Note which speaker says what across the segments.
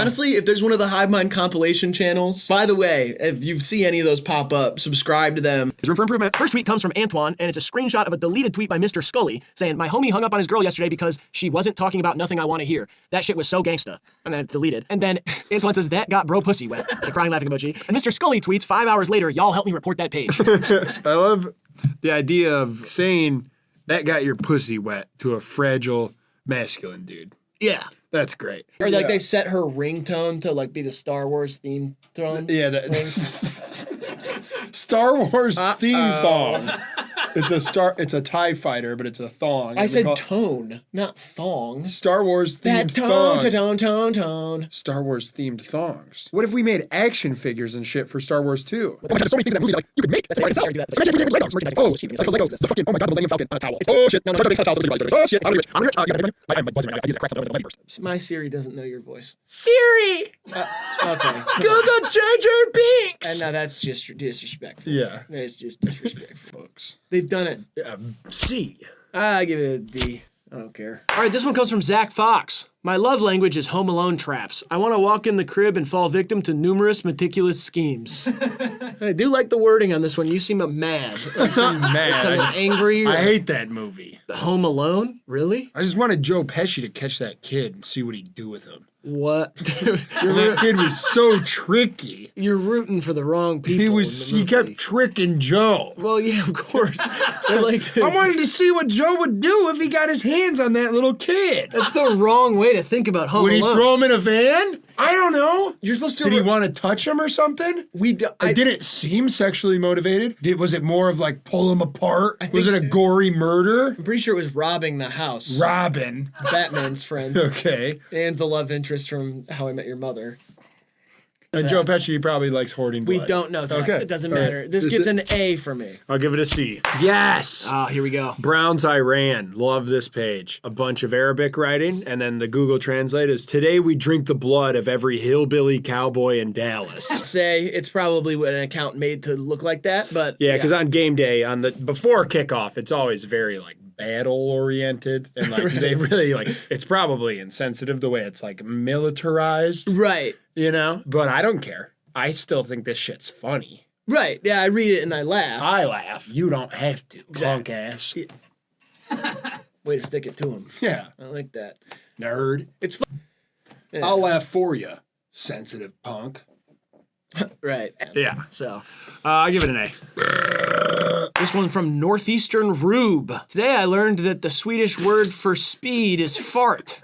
Speaker 1: Honestly, if there's one of the Hivemind compilation channels, by the way, if you see any of those pop up, subscribe to them.
Speaker 2: There's room for improvement. First tweet comes from Antoine, and it's a screenshot of a deleted tweet by Mr. Skully saying, my homie hung up on his girl yesterday because she wasn't talking about nothing I want to hear. That shit was so gangsta. And then it's deleted. And then Antoine says, that got bro pussy wet. The crying laughing emoji. And Mr. Skully tweets 5 hours later, y'all help me report that page.
Speaker 3: I love the idea of saying that got your pussy wet to a fragile masculine dude.
Speaker 1: Yeah.
Speaker 3: That's great.
Speaker 1: Or like they set her ringtone to like be the Star Wars theme tone.
Speaker 3: Yeah, Star Wars theme thong. It's a TIE fighter, but it's a thong.
Speaker 1: I said tone, not thong.
Speaker 3: Star Wars themed
Speaker 1: tone.
Speaker 3: Star Wars themed thongs. What if we made action figures and shit for Star Wars 2?
Speaker 2: There's so many things in that movie that like you could make. That's why I sell. Do that. Imagine if we did Legos. Oh, it's like the Legos. It's the fucking, oh my god, the Millennium Falcon on a towel. Oh shit, no, oh shit, I'm rich. I use that crap so I first.
Speaker 1: My Siri doesn't know your voice.
Speaker 2: Siri!
Speaker 1: Okay.
Speaker 2: Google Jar Jar Binks!
Speaker 1: And now that's just disrespectful.
Speaker 3: Yeah.
Speaker 1: It's just disrespectful.
Speaker 3: Books.
Speaker 1: They've done it.
Speaker 3: C.
Speaker 1: I give it a D. I don't care.
Speaker 2: All right, this one comes from Zach Fox. My love language is Home Alone traps. I want to walk in the crib and fall victim to numerous meticulous schemes. I do like the wording on this one. You seem mad. Like
Speaker 3: Mad.
Speaker 1: Angry.
Speaker 3: I hate that movie.
Speaker 2: Home Alone? Really?
Speaker 3: I just wanted Joe Pesci to catch that kid and see what he'd do with him.
Speaker 2: What?
Speaker 3: That kid was so tricky.
Speaker 2: You're rooting for the wrong people.
Speaker 3: He kept tricking Joe.
Speaker 2: Well, yeah, of course. They're like,
Speaker 3: I wanted to see what Joe would do if he got his hands on that little kid.
Speaker 2: that's the wrong way to think about Home
Speaker 3: Would he
Speaker 2: Alone.
Speaker 3: throw him in a van? I don't know.
Speaker 1: You're supposed to.
Speaker 3: Did he want to touch him or something?
Speaker 1: I
Speaker 3: didn't seem sexually motivated. Was it more of like pull him apart? Was it a
Speaker 1: think-
Speaker 3: gory murder?
Speaker 1: I'm pretty sure it was robbing the house.
Speaker 3: Robin.
Speaker 1: Batman's friend.
Speaker 3: Okay.
Speaker 1: And the love interest from How I Met Your Mother.
Speaker 3: And Joe Pesci probably likes hoarding blood.
Speaker 1: We don't know that.
Speaker 3: Okay.
Speaker 1: It doesn't
Speaker 3: All right.
Speaker 1: matter. This gets an A for me.
Speaker 3: I'll give it a C. Yes!
Speaker 2: Ah, here we go.
Speaker 3: Browns Iran. Love this page. A bunch of Arabic writing, and then the Google Translate is, today we drink the blood of every hillbilly cowboy in Dallas.
Speaker 1: Say it's probably an account made to look like that, but
Speaker 3: Yeah, because on game day, before kickoff, it's always very like battle oriented, and like they really like, it's probably insensitive the way it's like militarized,
Speaker 1: right.
Speaker 3: you know? But I don't care. I still think this shit's funny.
Speaker 1: Right. Yeah, I read it and I laugh.
Speaker 3: I laugh. You don't have to, punk ass.
Speaker 1: Way to stick it to him.
Speaker 3: Yeah.
Speaker 1: I like that.
Speaker 3: Nerd.
Speaker 1: It's fun. Yeah.
Speaker 3: I'll laugh for you, sensitive punk.
Speaker 1: Right.
Speaker 3: Yeah.
Speaker 1: So,
Speaker 3: I give it an A.
Speaker 2: This one from Northeastern Rube. Today I learned that the Swedish word for speed is fart.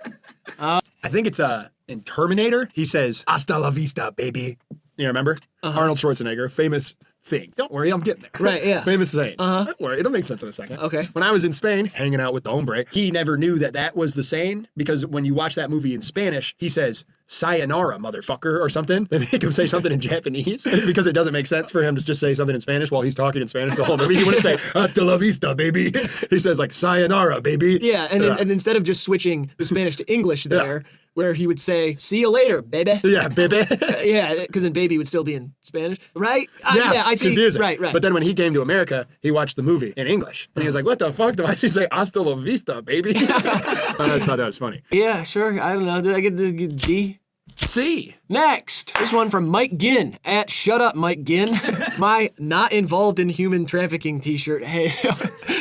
Speaker 3: I think it's in Terminator. He says, "Hasta la vista, baby." You remember? Arnold Schwarzenegger, famous thing. Don't worry, I'm getting there.
Speaker 2: Right, yeah.
Speaker 3: Famous saying. Don't worry, it'll make sense in a second.
Speaker 2: Okay.
Speaker 3: When I was in Spain, hanging out with the hombre, he never knew that was the saying, because when you watch that movie in Spanish, he says, sayonara, motherfucker, or something. They make him say something in Japanese, because it doesn't make sense for him to just say something in Spanish while he's talking in Spanish the whole movie. He wouldn't say, hasta la vista, baby. He says, like, sayonara, baby.
Speaker 2: Yeah, and instead of just switching the Spanish to English there, where he would say, see you later, baby.
Speaker 3: Yeah, baby.
Speaker 2: Yeah, because then baby would still be in Spanish, right? Yeah, I see.
Speaker 3: Confusing.
Speaker 2: Right.
Speaker 3: But then when he came to America, he watched the movie in English. And he was like, what the fuck? Do I just say hasta la vista, baby? I just thought that was funny.
Speaker 2: Yeah, sure. I don't know. Did I get this D?
Speaker 3: C.
Speaker 2: Next, this one from Mike Ginn at Shut Up Mike Ginn. My not involved in human trafficking t-shirt. Hey,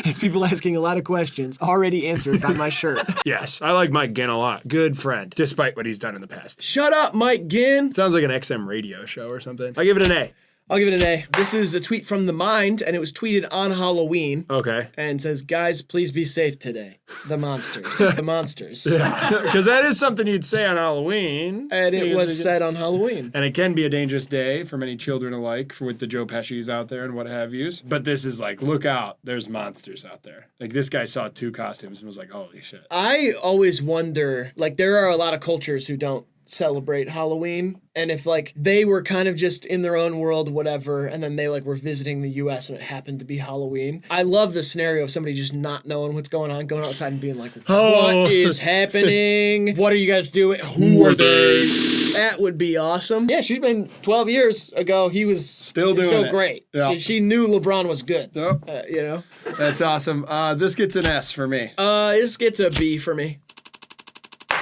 Speaker 2: it's people asking a lot of questions already answered by my shirt.
Speaker 3: Yes, I like Mike Ginn a lot. Good friend, despite what he's done in the past.
Speaker 1: shut up, Mike Ginn.
Speaker 3: Sounds like an XM radio show or something. I give it an A.
Speaker 1: I'll give it an A. This is a tweet from The Mind, and it was tweeted on Halloween.
Speaker 3: Okay.
Speaker 1: And says, guys, please be safe today. The monsters. The monsters.
Speaker 3: Because that is something you'd say on Halloween.
Speaker 1: And it was said on Halloween.
Speaker 3: And it can be a dangerous day for many children alike, with the Joe Pesci's out there and what have yous. But this is like, look out, there's monsters out there. Like, this guy saw 2 costumes and was like, holy shit.
Speaker 1: I always wonder, like, there are a lot of cultures who don't celebrate Halloween, and if like they were kind of just in their own world, whatever, and then they like were visiting the US and it happened to be Halloween. I love the scenario of somebody just not knowing what's going on, going outside and being like, what is happening? What are you guys doing? Who are they? That would be awesome. Yeah, she's been 12 years ago. He was
Speaker 3: Still doing
Speaker 1: so
Speaker 3: it.
Speaker 1: great.
Speaker 3: Yeah.
Speaker 1: She knew LeBron was good.
Speaker 3: Yep.
Speaker 1: You know?
Speaker 3: That's awesome. This gets an S for me.
Speaker 1: This gets a B for me.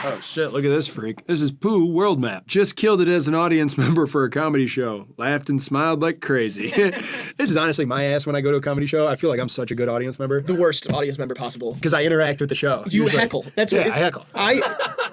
Speaker 3: Oh shit, look at this freak. This is Pooh World Map. Just killed it as an audience member for a comedy show. Laughed and smiled like crazy. This is honestly my ass when I go to a comedy show. I feel like I'm such a good audience member.
Speaker 1: The worst audience member possible.
Speaker 3: Because I interact with the show.
Speaker 1: You
Speaker 3: Usually.
Speaker 1: heckle. That's
Speaker 3: Yeah,
Speaker 1: what
Speaker 3: I heckle.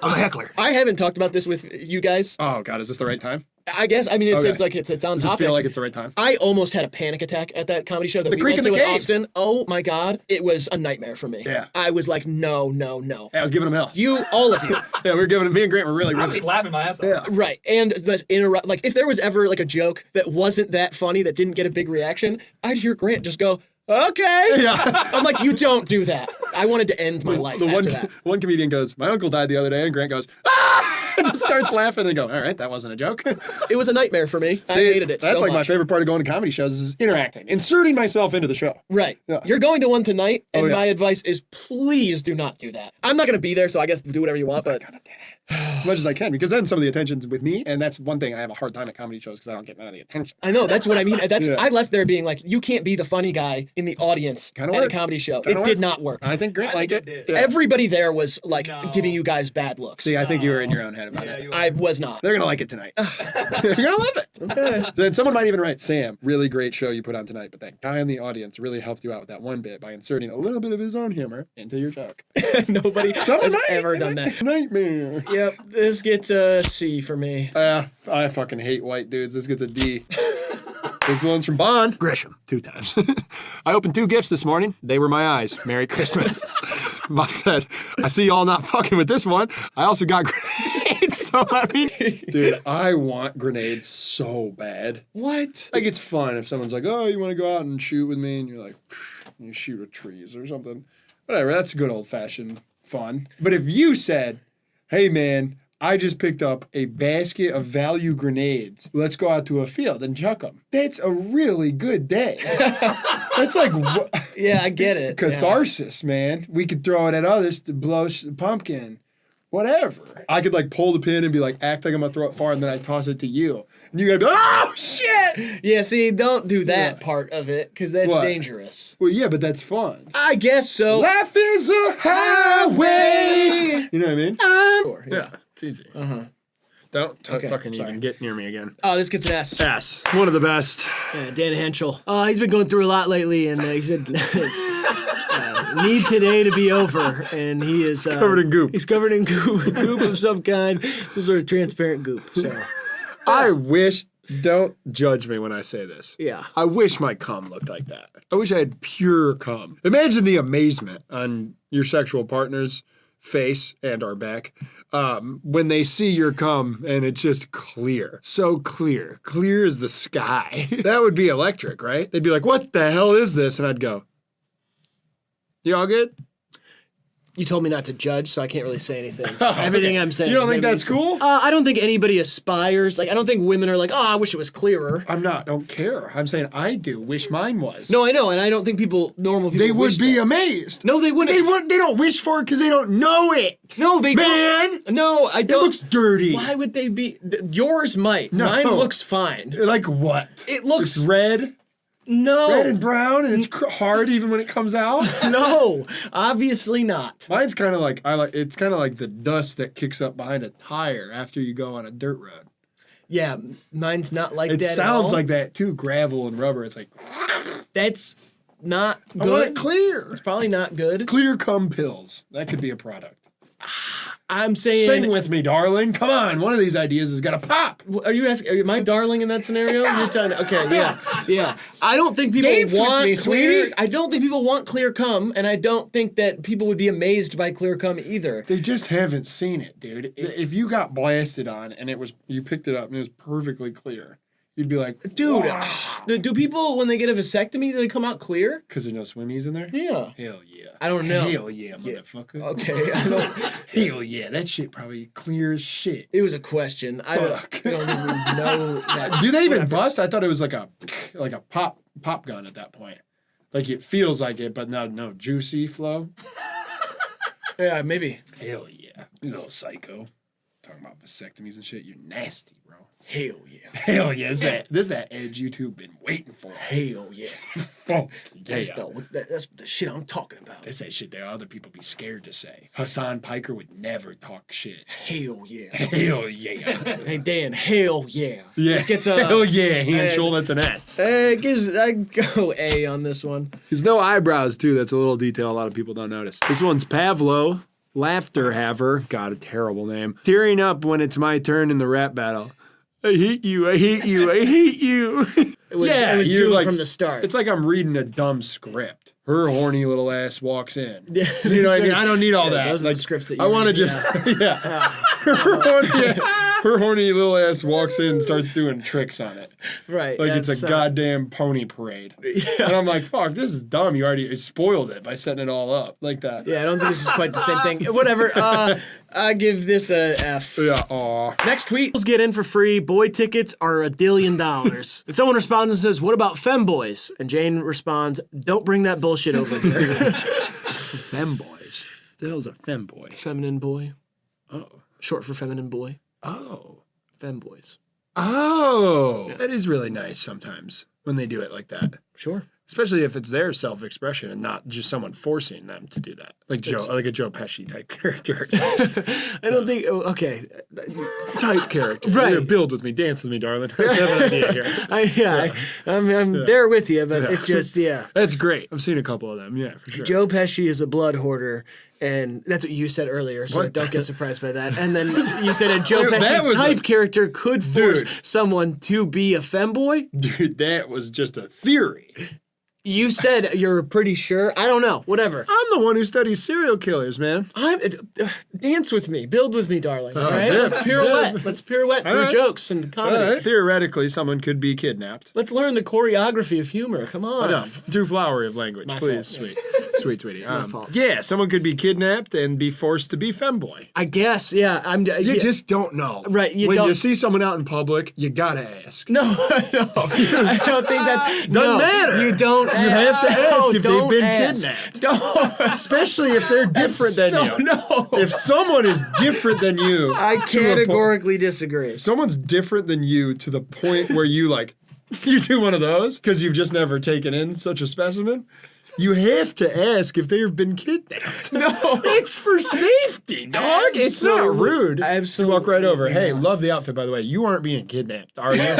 Speaker 3: I'm a heckler.
Speaker 1: I haven't talked about this with you guys.
Speaker 3: Oh god, is this the right time?
Speaker 1: I guess. I mean, it
Speaker 3: Okay.
Speaker 1: seems like it's on
Speaker 3: Does
Speaker 1: topic.
Speaker 3: this feel like it's the right time?
Speaker 1: I almost had a panic attack at that comedy show that we
Speaker 3: Creek
Speaker 1: went
Speaker 3: in
Speaker 1: to
Speaker 3: the
Speaker 1: in
Speaker 3: Cave.
Speaker 1: Austin. Oh my god, it was a nightmare for me.
Speaker 3: Yeah.
Speaker 1: I was like, no.
Speaker 3: Yeah, I was giving him hell.
Speaker 1: You, all of you.
Speaker 3: Yeah, we were giving him. Me and Grant were really.
Speaker 4: I'm just laughing my ass off.
Speaker 3: Yeah.
Speaker 1: Right. And this like if there was ever like a joke that wasn't that funny that didn't get a big reaction, I'd hear Grant just go, okay.
Speaker 3: Yeah.
Speaker 1: I'm like, you don't do that. I wanted to end my life
Speaker 3: The
Speaker 1: after that.
Speaker 3: one comedian goes, my uncle died the other day, and Grant goes, ah! And just starts laughing and go, all right, that wasn't a joke.
Speaker 1: It was a nightmare for me. I hated it
Speaker 3: That's
Speaker 1: so
Speaker 3: like my
Speaker 1: much.
Speaker 3: favorite part of going to comedy shows is interacting, inserting myself into the show.
Speaker 1: Right.
Speaker 3: Yeah.
Speaker 1: You're going to one tonight, and
Speaker 3: Oh, yeah.
Speaker 1: my advice is please do not do that. I'm not going to be there, so I guess do whatever you want, but
Speaker 3: As much as I can, because then some of the attention's with me, and that's one thing I have a hard time at comedy shows because I don't get none of the attention.
Speaker 1: I know, that's what I mean. That's
Speaker 3: Yeah.
Speaker 1: I left there being like, you can't be the funny guy in the audience
Speaker 3: Kinda
Speaker 1: at
Speaker 3: worked.
Speaker 1: a comedy show.
Speaker 3: Kinda
Speaker 1: It did
Speaker 3: worked.
Speaker 1: not work.
Speaker 3: I think Grant liked it.
Speaker 4: did.
Speaker 3: Yeah.
Speaker 1: Everybody there was like
Speaker 4: No.
Speaker 1: giving you guys bad looks.
Speaker 3: See, I think you were in your own head about
Speaker 4: Yeah,
Speaker 3: it.
Speaker 4: you
Speaker 1: I was not.
Speaker 3: They're gonna like it tonight. They're gonna love it. Okay. Then someone might even write, Sam, really great show you put on tonight, but that guy in the audience really helped you out with that one bit by inserting a little bit of his own humor into your joke.
Speaker 1: Nobody
Speaker 3: Someone
Speaker 1: has
Speaker 3: might-
Speaker 1: ever done that.
Speaker 3: Nightmare.
Speaker 1: Yep, this gets a C for me.
Speaker 3: I fucking hate white dudes. This gets a D. This one's from Bond. Grisham, 2 times. I opened 2 gifts this morning. They were my eyes. Merry Christmas. Mom said, I see y'all not fucking with this one. I also got grenades, so let me... Dude, I want grenades so bad.
Speaker 1: What?
Speaker 3: Like, it's fun if someone's like, oh, you want to go out and shoot with me? And you're like, and you shoot at trees or something. Whatever, that's good old-fashioned fun. But if you said, hey, man, I just picked up a basket of value grenades. Let's go out to a field and chuck them. That's a really good day. That's like
Speaker 1: Yeah, I get it.
Speaker 3: catharsis, man. We could throw it at others to blow the pumpkin. Whatever. I could like pull the pin and be like, act like I'm gonna throw it far, and then I toss it to you. And you're gonna be, oh, shit!
Speaker 1: Yeah, see, don't do that
Speaker 3: Yeah.
Speaker 1: part of it, because that's
Speaker 3: What?
Speaker 1: dangerous.
Speaker 3: Well, yeah, but that's fun.
Speaker 1: I guess so.
Speaker 3: Life is a highway. You know what I mean?
Speaker 1: Sure,
Speaker 3: Yeah, it's easy.
Speaker 1: Uh-huh.
Speaker 3: Don't
Speaker 1: Okay,
Speaker 3: fucking
Speaker 1: sorry.
Speaker 3: even get near me again.
Speaker 1: Oh, this gets an S.
Speaker 3: Yes, one of the best.
Speaker 1: Dan Henchel. He's been going through a lot lately, and he said need today to be over, and he is
Speaker 3: Covered in goop.
Speaker 1: He's covered in goop, goop of some kind, some sort of transparent goop. So
Speaker 3: I wish, don't judge me when I say this.
Speaker 1: yeah,
Speaker 3: I wish my cum looked like that. I wish I had pure cum. Imagine the amazement on your sexual partner's face and our back when they see your cum and it's just clear. So clear. Clear as the sky. That would be electric, right? They'd be like, what the hell is this? And I'd go, you all good?
Speaker 1: you told me not to judge, so I can't really say anything. Everything I'm saying.
Speaker 3: You don't
Speaker 1: is
Speaker 3: think that's
Speaker 1: everything-
Speaker 3: cool?
Speaker 1: I don't think anybody aspires. Like, I don't think women are like, oh, I wish it was clearer.
Speaker 3: Don't care. I'm saying I do. Wish mine was.
Speaker 1: No, I know, and I don't think normal people.
Speaker 3: They would
Speaker 1: wish
Speaker 3: be
Speaker 1: that.
Speaker 3: amazed.
Speaker 1: No, they wouldn't.
Speaker 3: They don't wish for it because they don't know it.
Speaker 1: No, they
Speaker 3: Man!
Speaker 1: don't. No, I
Speaker 3: It
Speaker 1: don't.
Speaker 3: looks dirty.
Speaker 1: Why would they be? Yours might.
Speaker 3: No.
Speaker 1: Mine looks fine.
Speaker 3: Like what?
Speaker 1: It looks-
Speaker 3: It's red
Speaker 1: No.
Speaker 3: and brown, and it's hard even when it comes out.
Speaker 1: No, obviously not.
Speaker 3: Mine's kind of like it's kind of like the dust that kicks up behind a tire after you go on a dirt road.
Speaker 1: Yeah, mine's not like
Speaker 3: It
Speaker 1: that. at
Speaker 3: sounds
Speaker 1: all.
Speaker 3: like that too. Gravel and rubber. It's like
Speaker 1: That's not
Speaker 3: I want it
Speaker 1: good.
Speaker 3: clear.
Speaker 1: It's probably not good.
Speaker 3: Clear cum pills. That could be a product.
Speaker 1: I'm saying.
Speaker 3: Sing with me, darling. Come on. One of these ideas has got to pop.
Speaker 1: Are you asking? Are you my darling in that scenario? You're trying to. Okay, yeah. I don't think people
Speaker 3: Dance with
Speaker 1: want
Speaker 3: me,
Speaker 1: clear.
Speaker 3: sweetie.
Speaker 1: I don't think people want clear cum, and I don't think that people would be amazed by clear cum either.
Speaker 3: They just haven't seen it, dude. If you got blasted on and you picked it up and it was perfectly clear, you'd be like,
Speaker 1: Dude,
Speaker 3: wow.
Speaker 1: do people when they get a vasectomy do they come out clear?
Speaker 3: Because there's no swimmies in there?
Speaker 1: Yeah.
Speaker 3: Hell yeah.
Speaker 1: I don't know.
Speaker 3: Hell yeah, motherfucker.
Speaker 1: Okay. I don't.
Speaker 3: Hell yeah, that shit probably clear as shit.
Speaker 1: It was a question. I
Speaker 3: Fuck.
Speaker 1: don't even know that.
Speaker 3: Do they even bust? I thought it was like a pop gun at that point. Like it feels like it, but no juicy flow.
Speaker 1: Yeah, maybe.
Speaker 3: Hell yeah. You little psycho. talking about vasectomies and shit. You're nasty, bro.
Speaker 1: Hell yeah.
Speaker 3: Hell yeah. This is that edge YouTube been waiting for.
Speaker 1: Hell yeah.
Speaker 3: Fuck
Speaker 1: That's,
Speaker 3: yeah.
Speaker 1: that's the shit I'm talking about.
Speaker 3: That's that shit that other people be scared to say. Hassan Piker would never talk shit.
Speaker 1: Hell yeah.
Speaker 3: Hell yeah.
Speaker 1: Hey, Dan, hell yeah.
Speaker 3: Yeah.
Speaker 1: Let's get to...
Speaker 3: Hell yeah, Henchel. That's an S.
Speaker 1: I go A on this one.
Speaker 3: There's no eyebrows, too. That's a little detail a lot of people don't notice. This one's Pavo, Laughter Haver. God, a terrible name. Tearing up when it's my turn in the rap battle. I hate you, I hate you, I hate you.
Speaker 1: It was
Speaker 3: you're
Speaker 1: doomed from the start.
Speaker 3: It's like I'm reading a dumb script. Her horny little ass walks in.
Speaker 1: Yeah.
Speaker 3: You know what I mean? I don't need all that.
Speaker 1: Those are
Speaker 3: Like,
Speaker 1: the scripts that you
Speaker 3: I want to
Speaker 1: read,
Speaker 3: just, yeah. Her horny little ass walks in and starts doing tricks on it.
Speaker 1: Right.
Speaker 3: Like it's
Speaker 1: that's,
Speaker 3: a goddamn pony parade. And I'm like, fuck, this is dumb. You already spoiled it by setting it all up like that.
Speaker 1: Yeah, I don't think this is quite the same thing. Whatever. I give this a F.
Speaker 3: Yeah, aw.
Speaker 2: Next tweet, girls get in for free, boy tickets are $1 billion. And someone responds and says, what about femboys? And Jane responds, don't bring that bullshit over here.
Speaker 3: Femboys. The hell's a femboy?
Speaker 2: Feminine boy.
Speaker 3: Oh.
Speaker 2: Short for feminine boy.
Speaker 3: Oh.
Speaker 2: Femboys.
Speaker 3: Oh. That is really nice sometimes when they do it like that.
Speaker 2: Sure.
Speaker 3: Especially if it's their self-expression and not just someone forcing them to do that. Like a Joe Pesci type character.
Speaker 2: I don't think, okay.
Speaker 3: Type character.
Speaker 2: Right.
Speaker 3: Yeah, build with me, dance with me, darling. Let's have an idea here.
Speaker 2: I'm there with you, but it's just,
Speaker 3: That's great. I've seen a couple of them, yeah, for sure.
Speaker 2: Joe Pesci is a blood hoarder, and that's what you said earlier, so don't get surprised by that. And then you said a Joe Pesci type character could force someone to be a femboy?
Speaker 3: Dude, that was just a theory.
Speaker 2: You said you're pretty sure. I don't know. Whatever.
Speaker 3: I'm the one who studies serial killers, man.
Speaker 2: Dance with me. Build with me, darling. All right?
Speaker 3: yeah.
Speaker 2: Let's pirouette.
Speaker 3: Yeah.
Speaker 2: Let's pirouette through
Speaker 3: right.
Speaker 2: jokes and comedy.
Speaker 3: Right. Theoretically, someone could be kidnapped.
Speaker 2: Let's learn the choreography of humor. Come on.
Speaker 3: Enough. Too flowery of language,
Speaker 2: My
Speaker 3: please.
Speaker 2: fault.
Speaker 3: Sweet, sweetie.
Speaker 2: fault.
Speaker 3: Yeah, someone could be kidnapped and be forced to be femboy.
Speaker 2: I guess, yeah.
Speaker 3: You just don't know.
Speaker 2: Right, you
Speaker 3: when
Speaker 2: don't-
Speaker 3: you see someone out in public, you gotta ask.
Speaker 2: No, I don't think that's...
Speaker 3: Doesn't matter.
Speaker 2: You don't...
Speaker 3: You have to ask if they've been
Speaker 2: ask.
Speaker 3: kidnapped.
Speaker 2: Don't.
Speaker 3: Especially if they're different than you.
Speaker 2: No.
Speaker 3: If someone is different than you,
Speaker 1: I categorically disagree.
Speaker 3: if someone's different than you to the point where you like, you do one of those because you've just never taken in such a specimen, you have to ask if they've been kidnapped.
Speaker 1: No.
Speaker 3: It's for safety, dog. It's not rude.
Speaker 1: Absolutely.
Speaker 3: You walk right over. Hey, love the outfit, by the way. You aren't being kidnapped, are you?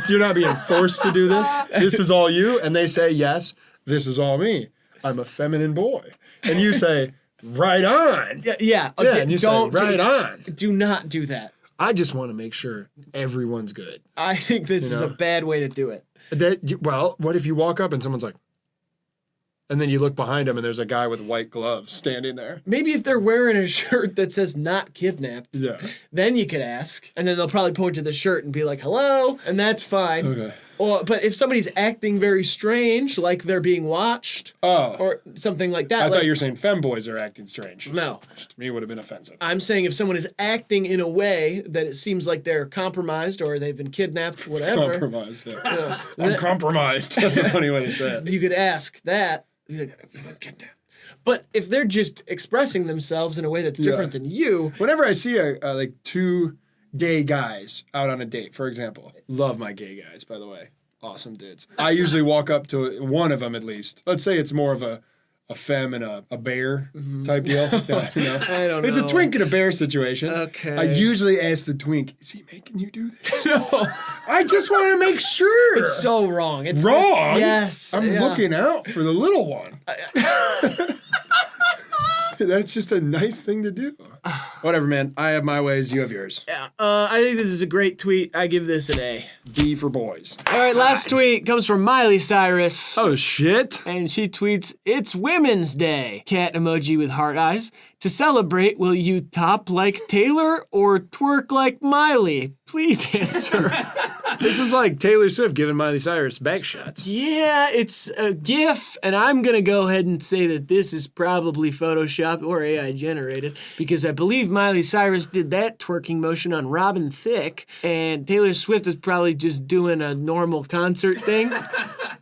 Speaker 3: You're not being forced to do this. This is all you. And they say, yes, this is all me. I'm a feminine boy. And you say, right on.
Speaker 1: Yeah. Okay,
Speaker 3: Yeah, and you say, right on.
Speaker 1: Do not do that.
Speaker 3: I just want to make sure everyone's good.
Speaker 1: I think this is a bad way to do it.
Speaker 3: Well, what if you walk up and someone's like, and then you look behind him and there's a guy with white gloves standing there.
Speaker 1: Maybe if they're wearing a shirt that says not kidnapped, then you could ask. And then they'll probably point to the shirt and be like, hello, and that's fine.
Speaker 3: Okay.
Speaker 1: But if somebody's acting very strange, like they're being watched, or something like that.
Speaker 3: I thought you were saying femboys are acting strange.
Speaker 1: No.
Speaker 3: Which to me would have been offensive.
Speaker 1: I'm saying if someone is acting in a way that it seems like they're compromised or they've been kidnapped, whatever.
Speaker 3: Compromised, yeah. I'm compromised. That's a funny way to say it.
Speaker 1: You could ask that. But if they're just expressing themselves in a way that's different than you.
Speaker 3: Whenever I see like two gay guys out on a date, for example, love my gay guys, by the way, awesome dudes. I usually walk up to one of them at least. Let's say it's more of a femme and a bear type deal. Yeah, you know?
Speaker 1: I don't know.
Speaker 3: It's a twink and a bear situation.
Speaker 1: Okay.
Speaker 3: I usually ask the twink, is he making you do this?
Speaker 1: No.
Speaker 3: I just want to make sure.
Speaker 1: It's so wrong. It's
Speaker 3: wrong?
Speaker 1: Yes.
Speaker 3: I'm looking out for the little one. That's just a nice thing to do. Whatever, man. I have my ways. You have yours.
Speaker 1: Yeah. I think this is a great tweet. I give this an A.
Speaker 3: B for boys.
Speaker 2: All right, last tweet comes from Miley Cyrus.
Speaker 3: Oh, shit.
Speaker 2: And she tweets, it's Women's Day. Cat emoji with heart eyes. To celebrate, will you top like Taylor or twerk like Miley? Please answer.
Speaker 3: This is like Taylor Swift giving Miley Cyrus back shots.
Speaker 2: Yeah, it's a GIF, and I'm going to go ahead and say that this is probably Photoshop or AI generated, because I believe Miley Cyrus did that twerking motion on Robin Thicke, and Taylor Swift is probably just doing a normal concert thing.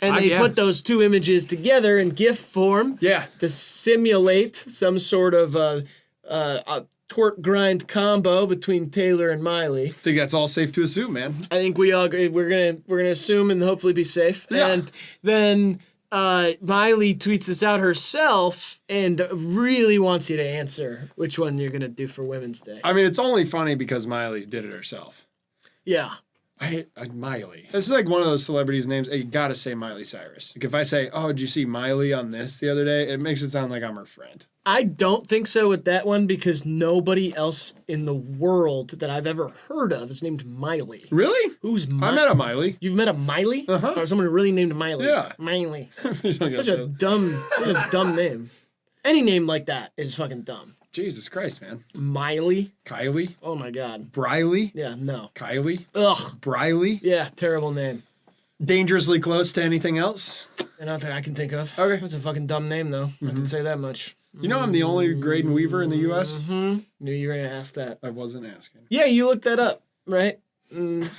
Speaker 2: And they put those two images together in GIF form to simulate some sort of
Speaker 1: twerk grind combo between Taylor and Miley.
Speaker 3: I think that's all safe to assume, man.
Speaker 1: I think we all agree. We're gonna assume and hopefully be safe.
Speaker 3: Yeah.
Speaker 1: And then Miley tweets this out herself and really wants you to answer which one you're gonna do for Women's Day.
Speaker 3: I mean, it's only funny because Miley did it herself.
Speaker 1: Yeah.
Speaker 3: Miley. It's like one of those celebrities' names. You gotta say Miley Cyrus. Like if I say, "Oh, did you see Miley on this the other day?" It makes it sound like I'm her friend.
Speaker 1: I don't think so with that one because nobody else in the world that I've ever heard of is named Miley.
Speaker 3: Really?
Speaker 1: Who's
Speaker 3: I
Speaker 1: Miley?
Speaker 3: met a Miley.
Speaker 1: You've met a Miley?
Speaker 3: Uh-huh.
Speaker 1: Or someone really named Miley?
Speaker 3: Yeah.
Speaker 1: Miley.
Speaker 3: You don't
Speaker 1: Such
Speaker 3: gotta
Speaker 1: a
Speaker 3: say-
Speaker 1: dumb name. Any name like that is fucking dumb.
Speaker 3: Jesus Christ, man.
Speaker 1: Miley?
Speaker 3: Kylie.
Speaker 1: Oh my god.
Speaker 3: Briley.
Speaker 1: Yeah, no.
Speaker 3: Kylie.
Speaker 1: Ugh.
Speaker 3: Briley.
Speaker 1: Yeah, terrible name.
Speaker 3: Dangerously close to anything else.
Speaker 1: Nothing I can think of.
Speaker 3: Okay.
Speaker 1: That's a fucking dumb name though. I can say that much.
Speaker 3: You know I'm the only Graydon Weaver in the U.S.?
Speaker 1: Knew you were gonna ask that.
Speaker 3: I wasn't asking.
Speaker 1: Yeah, you looked that up, right? You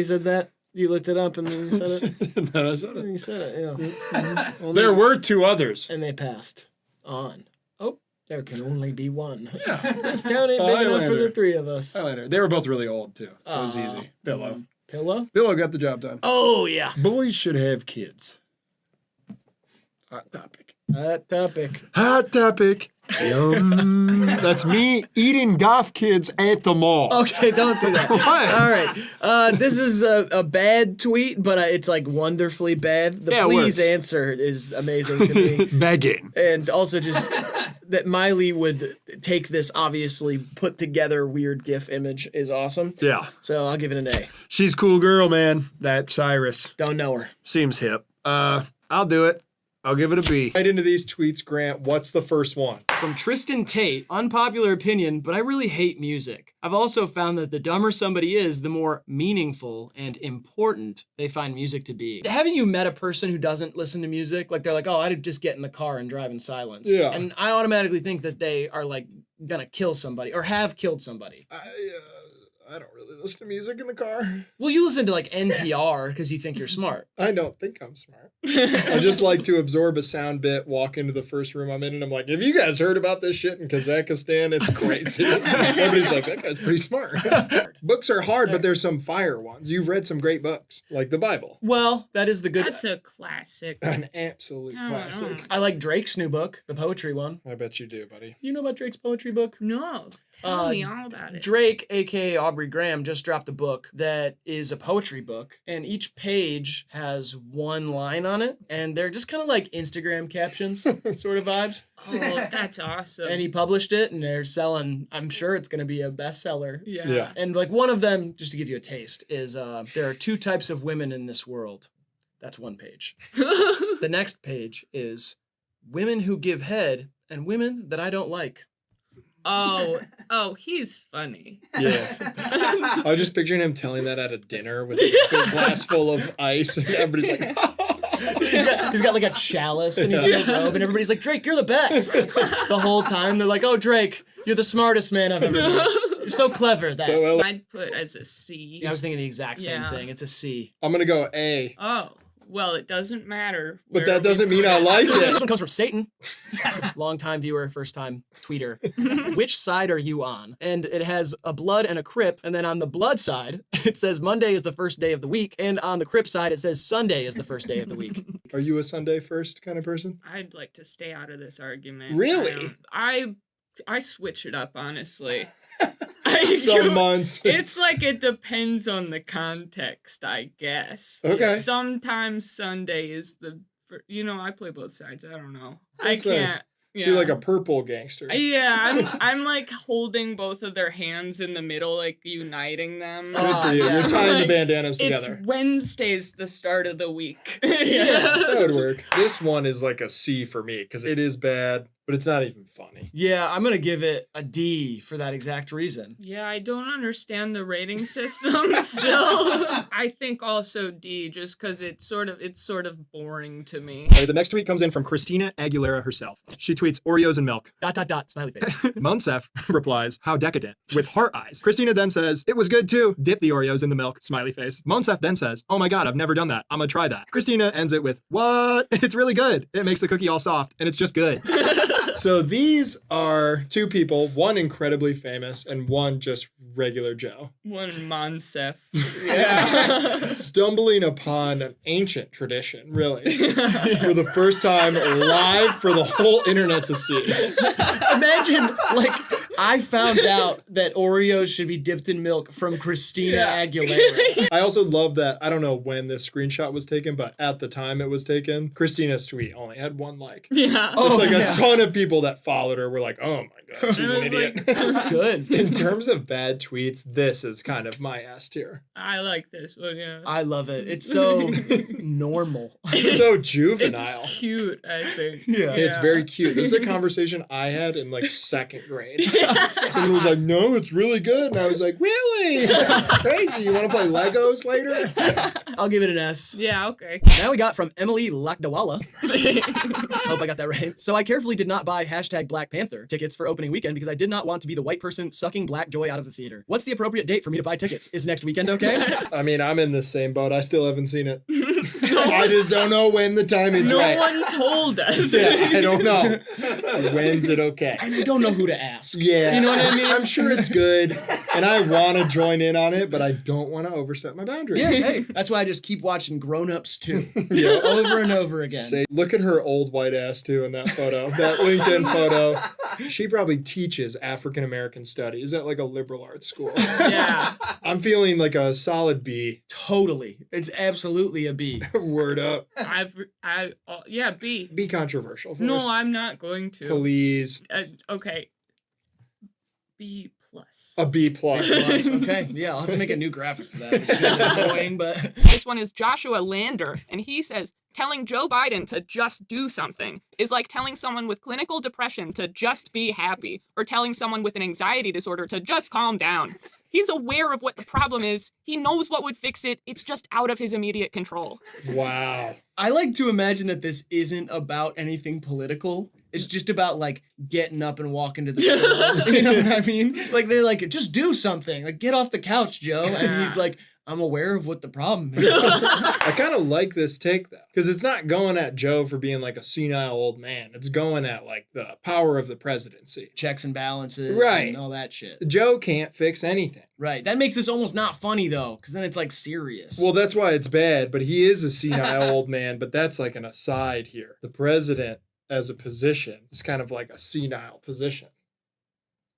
Speaker 1: said that. You looked it up and then you said it.
Speaker 3: No, I said it.
Speaker 1: You said it, yeah.
Speaker 3: There were two others.
Speaker 1: And they passed on. Oh, there can only be one.
Speaker 3: Yeah.
Speaker 1: This town ain't big enough for
Speaker 3: Highlander.
Speaker 1: the three of us.
Speaker 3: Highlander. They were both really old, too. It was easy. Billow.
Speaker 1: Pillow?
Speaker 3: Billow got the job done.
Speaker 1: Oh, yeah.
Speaker 3: Boys should have kids. Hot topic.
Speaker 1: That topic.
Speaker 3: Hot topic. Yum. That's me eating goth kids at the mall.
Speaker 1: Okay, don't do that.
Speaker 3: What?
Speaker 1: All right. This is a bad tweet, but it's like wonderfully bad. The
Speaker 3: Yeah, it
Speaker 1: please
Speaker 3: works.
Speaker 1: answer is amazing to me.
Speaker 3: Begging.
Speaker 1: And also just that Miley would take this obviously put together weird GIF image is awesome.
Speaker 3: Yeah.
Speaker 1: So I'll give it an A.
Speaker 3: She's a cool girl, man. That Cyrus.
Speaker 1: Don't know her.
Speaker 3: Seems hip. I'll do it. I'll give it a B.
Speaker 4: Right into these tweets, Grant. What's the first one?
Speaker 2: From Tristan Tate, unpopular opinion, but I really hate music. I've also found that the dumber somebody is, the more meaningful and important they find music to be. Haven't you met a person who doesn't listen to music? Like they're like, oh, I'd just get in the car and drive in silence.
Speaker 4: Yeah.
Speaker 2: And I automatically think that they are like gonna kill somebody or have killed somebody.
Speaker 4: I don't really listen to music in the car.
Speaker 2: Well, you listen to like NPR because you think you're smart.
Speaker 4: I don't think I'm smart. I just like to absorb a sound bit, walk into the first room I'm in, and I'm like, have you guys heard about this shit in Kazakhstan? It's crazy. Everybody's like, that guy's pretty smart. Books are hard, but there's some fire ones. You've read some great books, like the Bible.
Speaker 1: Well, that is the good.
Speaker 5: That's a classic.
Speaker 4: An absolute
Speaker 5: Oh,
Speaker 4: classic.
Speaker 1: I like Drake's new book, the poetry one.
Speaker 4: I bet you do, buddy.
Speaker 1: You know about Drake's poetry book?
Speaker 5: No, tell me all about it.
Speaker 1: Drake, aka Aubrey Graham, just dropped a book that is a poetry book, and each page has one line on it, and they're just kind of like Instagram captions sort of vibes.
Speaker 5: Oh, that's awesome.
Speaker 1: And he published it, and they're selling. I'm sure it's going to be a bestseller.
Speaker 5: yeah.
Speaker 4: Yeah.
Speaker 1: And like one of them, just to give you a taste, is there are two types of women in this world. That's one page. The next page is women who give head and women that I don't like.
Speaker 5: Oh, he's funny.
Speaker 4: Yeah. I was just picturing him telling that at a dinner with a big glass full of ice, and everybody's like,
Speaker 1: He's got like a chalice and he's in a robe, and everybody's like, Drake, you're the best. The whole time they're like, oh, Drake, you're the smartest man I've ever met. You're so clever. That.
Speaker 4: so
Speaker 5: I'd put as a C.
Speaker 1: Yeah, I was thinking the exact same
Speaker 5: Yeah.
Speaker 1: thing. It's a C.
Speaker 4: I'm going to go A.
Speaker 5: Oh, well, it doesn't matter.
Speaker 4: But
Speaker 5: where
Speaker 4: that
Speaker 5: we
Speaker 4: doesn't mean
Speaker 5: put
Speaker 4: I
Speaker 5: it.
Speaker 4: like
Speaker 1: This
Speaker 4: it.
Speaker 1: one comes from Satan. Long-time viewer, first-time tweeter. Which side are you on? And it has a blood and a crip. And then on the blood side, it says Monday is the first day of the week. And on the crip side, it says Sunday is the first day of the week.
Speaker 4: Are you a Sunday first kind of person?
Speaker 5: I'd like to stay out of this argument.
Speaker 4: Really?
Speaker 5: I switch it up, honestly.
Speaker 4: Some months.
Speaker 5: It's like it depends on the context, I guess.
Speaker 4: Okay.
Speaker 5: Sometimes Sunday is I play both sides. I don't know.
Speaker 4: That's
Speaker 5: I
Speaker 4: nice.
Speaker 5: can't.
Speaker 4: So you're like a purple gangster.
Speaker 5: Yeah, I'm like holding both of their hands in the middle, like uniting them.
Speaker 4: Good for you.
Speaker 1: yeah.
Speaker 4: You're tying the
Speaker 5: Like,
Speaker 4: bandanas
Speaker 5: It's
Speaker 4: together.
Speaker 5: Wednesday's the start of the week.
Speaker 4: That would work. This one is like a C for me because it is bad, but it's not even funny.
Speaker 1: Yeah, I'm going to give it a D for that exact reason.
Speaker 5: Yeah, I don't understand the rating system still. I think also D, just because it's sort of boring to me.
Speaker 3: All right, the next tweet comes in from Christina Aguilera herself. She tweets Oreos and milk. ...
Speaker 1: Smiley face.
Speaker 3: Monsef replies, how decadent, with heart eyes. Christina then says, it was good too. Dip the Oreos in the milk, smiley face. Monsef then says, oh my God, I've never done that. I'm gonna try that. Christina ends it with, what? It's really good. It makes the cookie all soft, and it's just good.
Speaker 4: So these are two people, one incredibly famous and one just regular Joe,
Speaker 5: One Monsef. Yeah.
Speaker 4: stumbling upon an ancient tradition, really, for the first time live for the whole internet to see.
Speaker 1: Imagine, like, I found out that Oreos should be dipped in milk from Christina
Speaker 5: Yeah.
Speaker 1: Aguilera.
Speaker 4: I also love that, I don't know when this screenshot was taken, but at the time it was taken, Christina's tweet only had 1 like.
Speaker 5: Yeah.
Speaker 1: Oh,
Speaker 4: It's like
Speaker 1: yeah.
Speaker 4: a ton of people that followed her were like, oh my God, she's
Speaker 5: I
Speaker 4: an
Speaker 5: was
Speaker 4: idiot.
Speaker 5: like-
Speaker 1: That's good.
Speaker 4: In terms of bad tweets, this is kind of my S tier.
Speaker 5: I like this one, yeah.
Speaker 1: I love it. It's so normal.
Speaker 4: It's so
Speaker 5: It's
Speaker 4: juvenile.
Speaker 5: cute, I think.
Speaker 1: Yeah.
Speaker 4: It's very cute. This is a conversation I had in like 2nd grade. Someone was like, no, it's really good. And I was like, really? That's crazy. You want to play Legos later?
Speaker 1: I'll give it an S.
Speaker 5: Yeah, okay.
Speaker 1: Now we got from Emily Lakdawala. Hope I got that right. So I carefully did not buy hashtag Black Panther tickets for opening weekend because I did not want to be the white person sucking black joy out of the theater. What's the appropriate date for me to buy tickets? Is next weekend okay?
Speaker 4: I mean, I'm in the same boat. I still haven't seen it. I just don't know when the timing's
Speaker 5: No
Speaker 4: right.
Speaker 5: one told us.
Speaker 4: Yeah, I don't know. When's it okay?
Speaker 1: And I don't know who to ask.
Speaker 4: Yeah.
Speaker 1: You know what I mean?
Speaker 4: I'm sure it's good. And I want to join in on it, but I don't want to overstep my boundaries.
Speaker 1: Yeah, hey, that's why I just keep watching Grown Ups 2
Speaker 4: Yeah.
Speaker 1: over and over again.
Speaker 4: Say, look at her old white ass too in that photo, that LinkedIn photo. She probably teaches African American studies at like a liberal arts school.
Speaker 5: Yeah.
Speaker 4: I'm feeling like a solid B.
Speaker 1: Totally. It's absolutely a B.
Speaker 4: Word up.
Speaker 5: Yeah, B.
Speaker 4: Be controversial for
Speaker 5: No,
Speaker 4: us.
Speaker 5: I'm not going to.
Speaker 4: Please.
Speaker 5: Okay. B plus.
Speaker 4: A B plus.
Speaker 1: Okay, yeah, I'll have to make a new graphic for that. It's gonna be annoying, but
Speaker 6: This one is Joshua Lander, and he says, telling Joe Biden to just do something is like telling someone with clinical depression to just be happy, or telling someone with an anxiety disorder to just calm down. He's aware of what the problem is. He knows what would fix it. It's just out of his immediate control.
Speaker 4: Wow.
Speaker 1: I like to imagine that this isn't about anything political. It's just about like getting up and walking to the store. You know what I mean? Like they're like, just do something. Like get off the couch, Joe. And he's like, I'm aware of what the problem is.
Speaker 4: I kind of like this take though, because it's not going at Joe for being like a senile old man. It's going at like the power of the presidency.
Speaker 1: Checks and balances
Speaker 4: Right.
Speaker 1: and all that shit.
Speaker 4: Joe can't fix anything.
Speaker 1: Right. That makes this almost not funny though, because then it's like serious.
Speaker 4: Well, that's why it's bad, but he is a senile old man, but that's like an aside here. The president as a position is kind of like a senile position.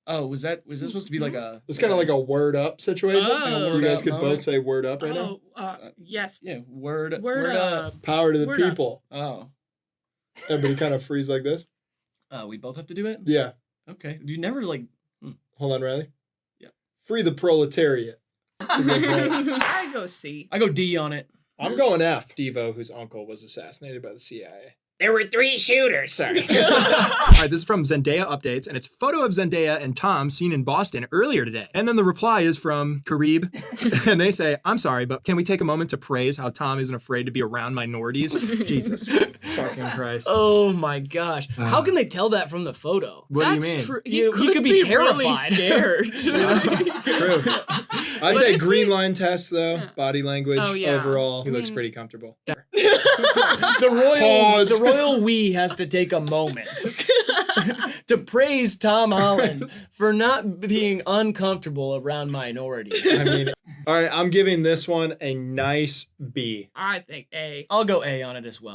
Speaker 1: oh, was this supposed to be like a
Speaker 4: It's kind of like a word up situation.
Speaker 5: Oh.
Speaker 4: You guys
Speaker 1: Word
Speaker 4: could
Speaker 1: up
Speaker 4: both
Speaker 1: moment.
Speaker 4: say word up right now.
Speaker 5: Yes.
Speaker 1: yeah, word
Speaker 5: Word
Speaker 1: up.
Speaker 5: up.
Speaker 4: Power to the
Speaker 5: Word up.
Speaker 4: people.
Speaker 1: Oh.
Speaker 4: Everybody kind of freeze like this.
Speaker 1: We both have to do it?
Speaker 4: Yeah.
Speaker 1: Okay. Do you never like
Speaker 4: Hold on, Riley.
Speaker 1: Yeah.
Speaker 4: Free the proletariat.
Speaker 5: I go C.
Speaker 1: I go D on it.
Speaker 4: I'm going F. Devo, whose uncle was assassinated by the CIA.
Speaker 7: There were 3 shooters, sir.
Speaker 3: All right, this is from Zendaya Updates, and it's a photo of Zendaya and Tom seen in Boston earlier today. And then the reply is from Karib, and they say, I'm sorry, but can we take a moment to praise how Tom isn't afraid to be around minorities? Jesus fucking Christ.
Speaker 1: Oh my gosh. How can they tell that from the photo?
Speaker 3: What
Speaker 5: That's
Speaker 3: do you mean?
Speaker 5: true.
Speaker 1: He could be
Speaker 5: really
Speaker 1: terrified.
Speaker 5: scared.
Speaker 4: True. I'd
Speaker 5: But
Speaker 4: say
Speaker 5: if
Speaker 4: green
Speaker 5: we-
Speaker 4: line test, though. Body language
Speaker 5: Oh, yeah.
Speaker 4: overall. He
Speaker 5: I
Speaker 4: looks
Speaker 5: mean-
Speaker 4: pretty comfortable.
Speaker 1: The
Speaker 4: Pause.
Speaker 1: royal we has to take a moment to praise Tom Holland for not being uncomfortable around minorities.
Speaker 4: I mean, all right, I'm giving this one a nice B.
Speaker 5: I think A.
Speaker 1: I'll go A on it as well.